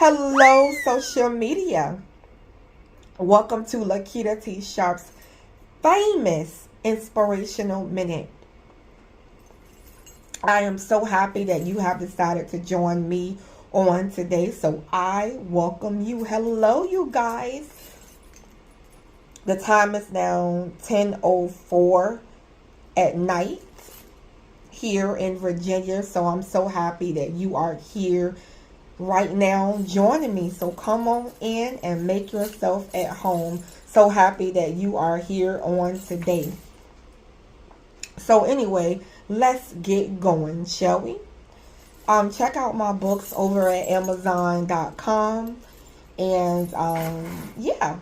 Hello, social media. Welcome to Lakitatsharpe's famous inspirational minute. I am so happy that you have decided to join me on today, so I welcome you. Hello, you guys. The time is now 10:04 at night here in Virginia, so I'm so happy that you are here right now joining me. So come on in and make yourself at home. So happy that you are here on today. So anyway, let's get going, shall we? Check out my books over at Amazon.com. And yeah.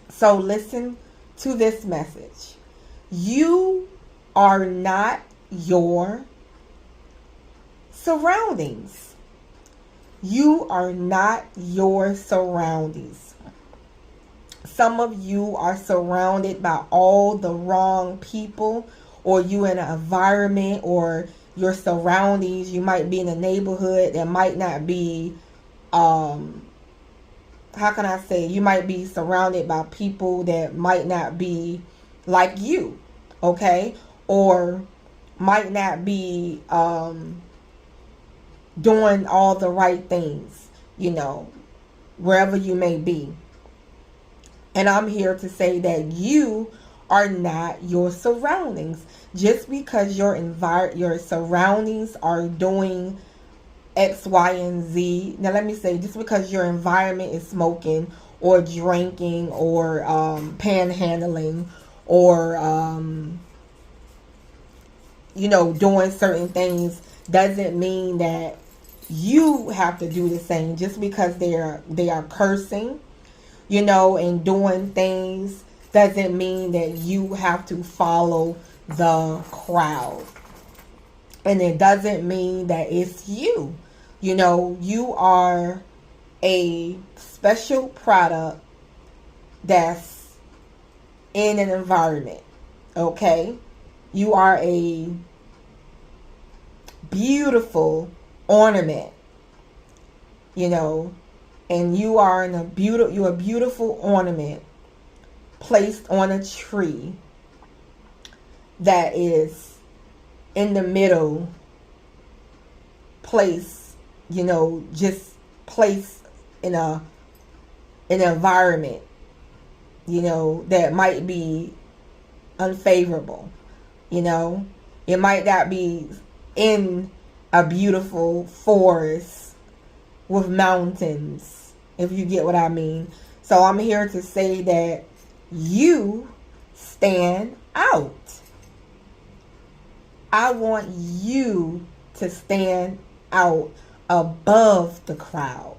So listen to this message. You are not your surroundings. You are not your surroundings. Some of you are surrounded by all the wrong people, or you in an environment or your surroundings. You might be in a neighborhood that might not be, how can I say, you might be surrounded by people that might not be like you, okay? Or might not be, doing all the right things, wherever you may be. And I'm here to say that you are not your surroundings. Just because your surroundings are doing X, Y, and Z. Now let me say, just because your environment is smoking or drinking or panhandling or doing certain things doesn't mean that you have to do the same. Just because they are cursing, and doing things doesn't mean that you have to follow the crowd. And it doesn't mean that it's you. You are a special product that's in an environment, okay? You are a beautiful ornament, and you're a beautiful ornament placed on a tree that is in the middle place, just placed in an environment, that might be unfavorable. It might not be in a beautiful forest with mountains, if you get what I mean. So I'm here to say that you stand out. I want you to stand out above the crowd.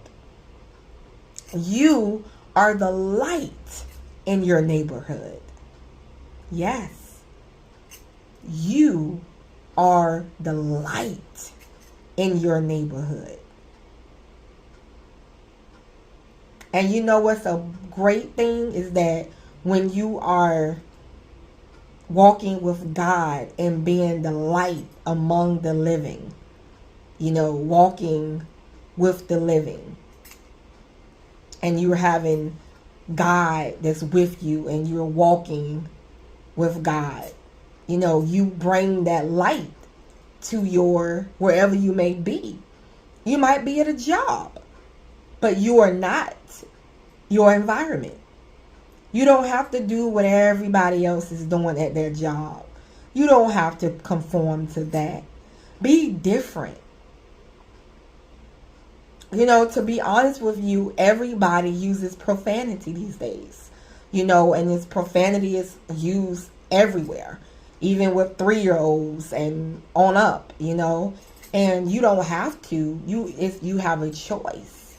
You are the light in your neighborhood. Yes. You are the light in your neighborhood. And you know what's a great thing is that when you are walking with God and being the light among the living, walking with the living, and you're having God that's with you and you're walking with God, you bring that light to wherever you may be. You might be at a job, but you are not your environment. You don't have to do what everybody else is doing at their job. You don't have to conform to that. Be different. To be honest with you, everybody uses profanity these days. And this profanity is used everywhere. Even with 3-year-olds and on up, and you don't have to. You have a choice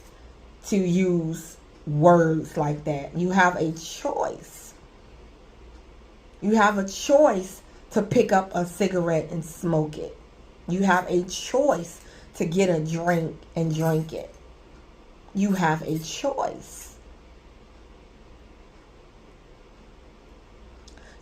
to use words like that. You have a choice. You have a choice to pick up a cigarette and smoke it. You have a choice to get a drink and drink it. You have a choice.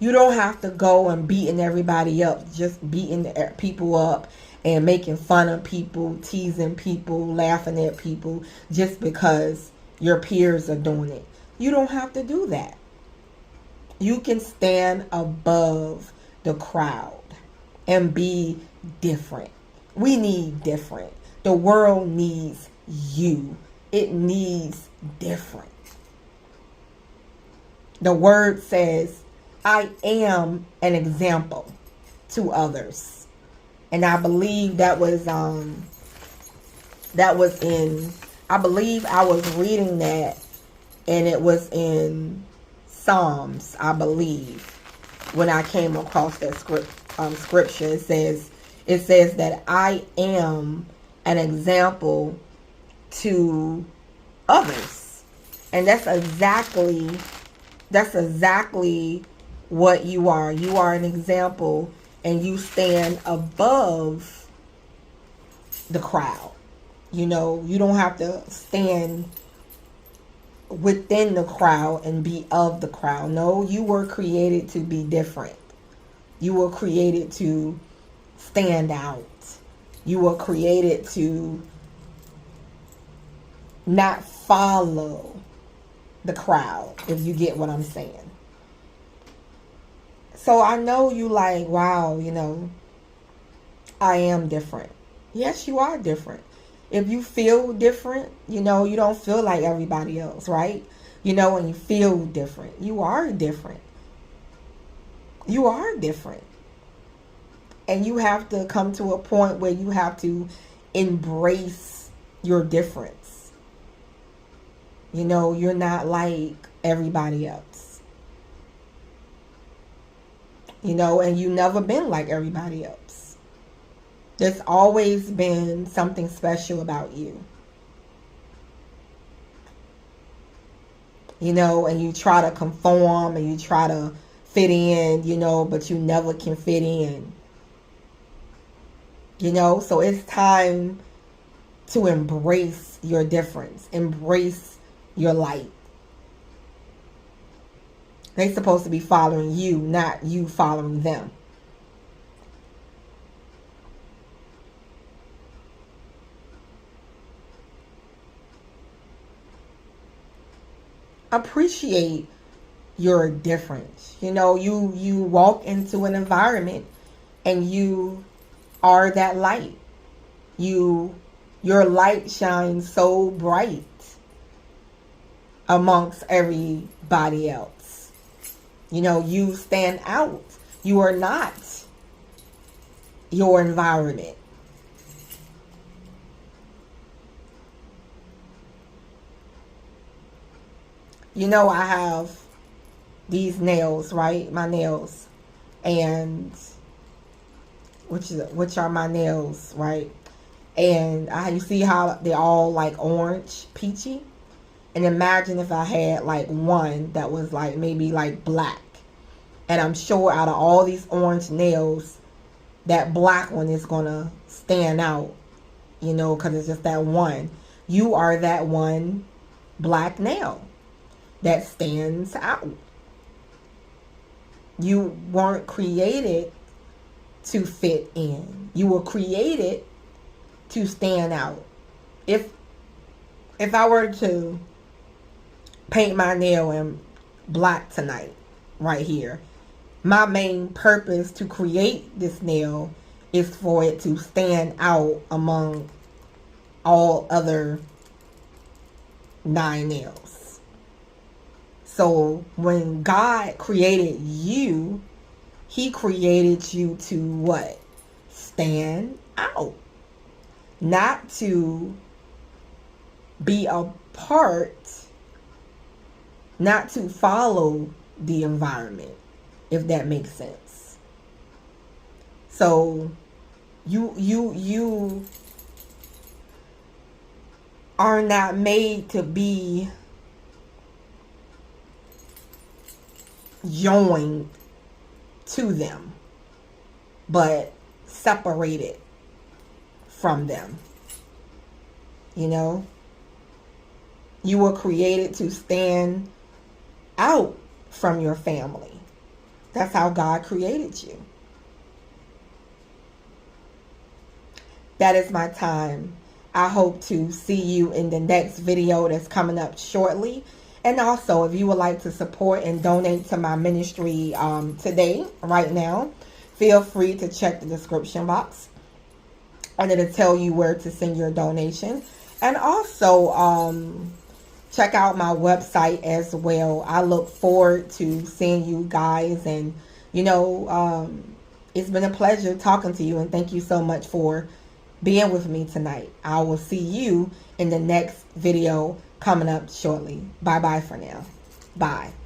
You don't have to go and beating everybody up, just beating people up and making fun of people, teasing people, laughing at people just because your peers are doing it. You don't have to do that. You can stand above the crowd and be different. We need different. The world needs you. It needs different. The word says, I am an example to others. And I believe that was in, I believe I was reading that, and it was in Psalms, I believe, when I came across that scripture. It says that I am an example to others. And that's exactly what you are. You are an example, and you stand above the crowd. You know, you don't have to stand within the crowd and be of the crowd. No, you were created to be different. You were created to stand out. You were created to not follow the crowd, if you get what I'm saying. So I know you like, wow, you know, I am different. Yes, you are different. If you feel different, you know, you don't feel like everybody else, right? You know, when you feel different, you are different. You are different. And you have to come to a point where you have to embrace your difference. You know, you're not like everybody else. You know, and you've never been like everybody else. There's always been something special about you. You know, and you try to conform and you try to fit in, you know, but you never can fit in. You know, so it's time to embrace your difference. Embrace your light. They're supposed to be following you, not you following them. Appreciate your difference. You know, you walk into an environment and you are that light. Your light shines so bright amongst everybody else. You know, you stand out. You are not your environment. You know, I have these nails, right? My nails. And which are my nails, right? And you see how they're all like orange, peachy? And imagine if I had like one that was like maybe like black. And I'm sure out of all these orange nails, that black one is going to stand out, you know, because it's just that one. You are that one black nail that stands out. You weren't created to fit in. You were created to stand out. If I were to paint my nail in black tonight, right here, my main purpose to create this nail is for it to stand out among all other 9 nails. So when God created you, He created you to what? Stand out. Not to be a part, not to follow the environment, if that makes sense. So you are not made to be joined to them, but separated from them. You know, you were created to stand out from your family. That's how God created you. that is my time. I hope to see you in the next video that's coming up shortly. And also, if you would like to support and donate to my ministry today, right now, feel free to check the description box. And it'll tell you where to send your donation. And also, check out my website as well. I look forward to seeing you guys. And, you know, it's been a pleasure talking to you. And thank you so much for being with me tonight. I will see you in the next video coming up shortly. Bye-bye for now. Bye.